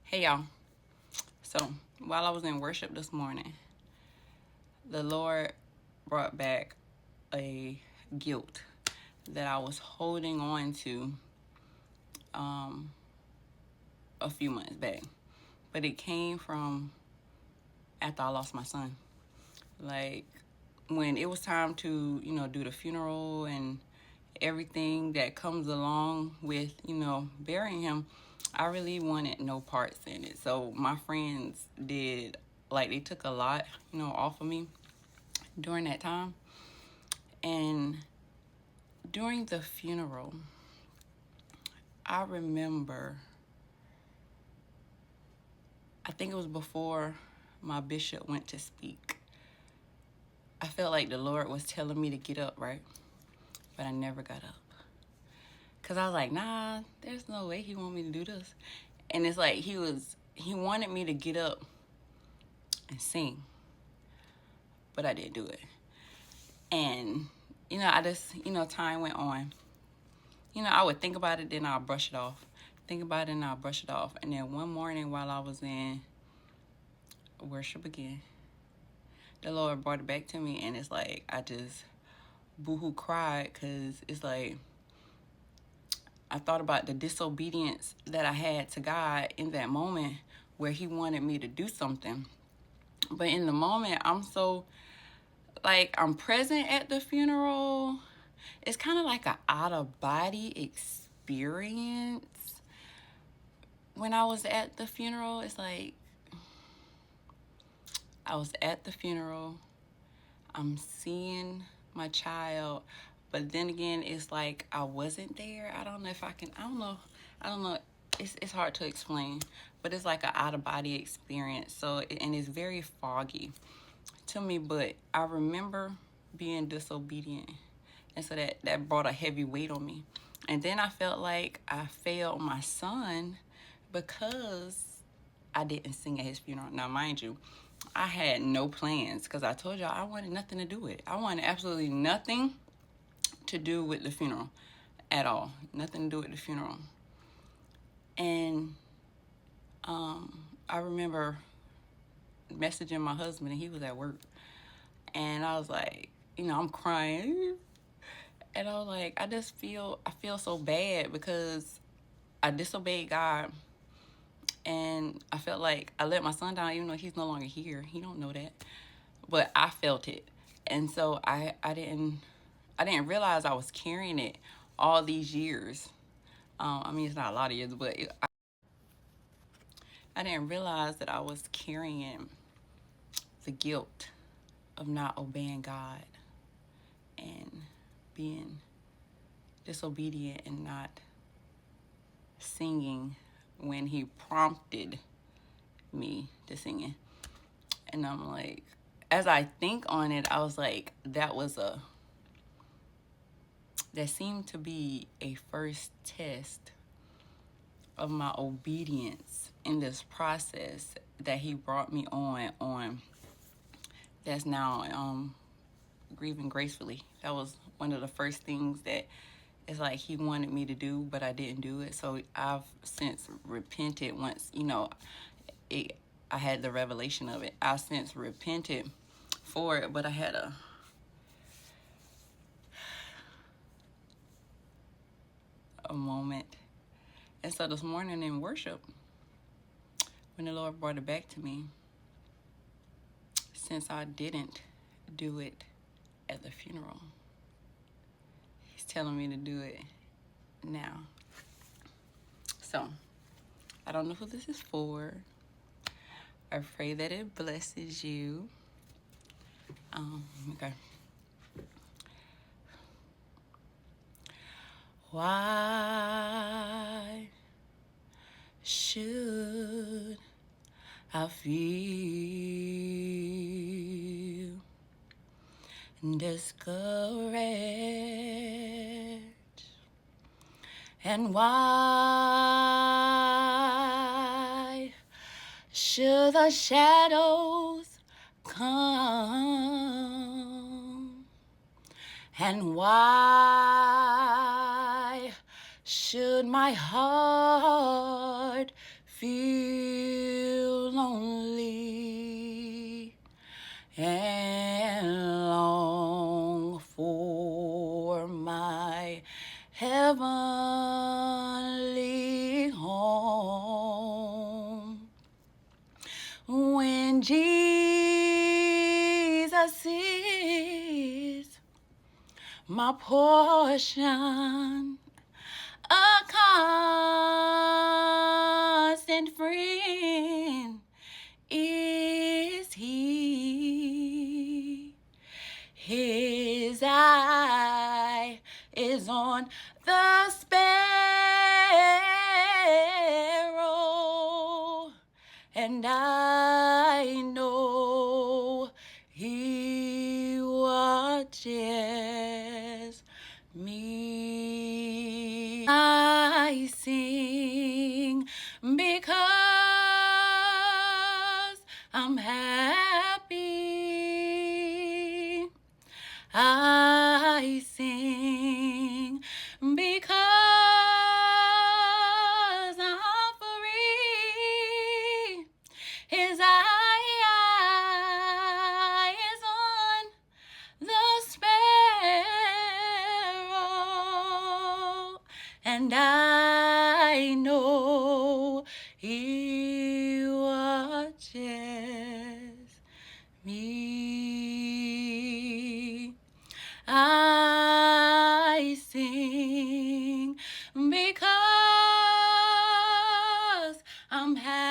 Hey y'all. So while I was in worship this morning, the Lord brought back a guilt that I was holding on to um, a few months back. But it came from after I lost my son. Like when it was time to, do the funeral and everything that comes along with, burying him, I really wanted no parts in it. So my friends did, like, they took a lot, off of me during that time. And during the funeral, I remember, I think it was before my bishop went to speak. I felt like the Lord was telling me to get up, right? But I never got up. Because I was like, nah, there's no way he want me to do this. And it's like he wanted me to get up and sing. But I didn't do it. And, I just, time went on. I would think about it, then I'll brush it off. Think about it, and I'll brush it off. And then one morning while I was in worship again, the Lord brought it back to me, and it's like I just boohoo cried, because it's like I thought about the disobedience that I had to God in that moment where he wanted me to do something. But in the moment, I'm so, like, I'm present at the funeral. It's kind of like an out-of-body experience. When I was at the funeral, it's like I was at the funeral. I'm seeing my child, but then again, it's like I wasn't there. I don't know if I can. I don't know. It's hard to explain, but it's like an out of body experience. So and it's very foggy to me. But I remember being disobedient, and so that brought a heavy weight on me. And then I felt like I failed my son because I didn't sing at his funeral. Now, mind you, I had no plans because I told y'all I wanted nothing to do with it. I wanted absolutely nothing to do with the funeral at all. Nothing to do with the funeral. And I remember messaging my husband, and he was at work. And I was like, I'm crying. And I was like, I feel so bad because I disobeyed God. And I felt like I let my son down, even though he's no longer here. He don't know that. But I felt it. And so I didn't realize I was carrying it all these years. I mean, it's not a lot of years, but I didn't realize that I was carrying the guilt of not obeying God and being disobedient and not singing when he prompted me to sing. And I'm like, as I think on it, I was like, that seemed to be a first test of my obedience in this process that he brought me on that's now grieving gracefully. That was one of the first things that it's like he wanted me to do, but I didn't do it. So I've since repented once, I had the revelation of it. I've since repented for it, but I had a moment. And so this morning in worship, when the Lord brought it back to me, since I didn't do it at the funeral, he's telling me to do it now. So I don't know who this is for. I pray that it blesses you. Okay. Why should I feel discouraged? And why should the shadows come? And why? Should my heart feel lonely and long for my heavenly home. When Jesus is my portion, a constant friend is he. His eye is on the sparrow, and I know he watches me. I sing because I'm happy. I sing because I'm free. His eye is on the sparrow, and I know he watches me. I sing because I'm happy.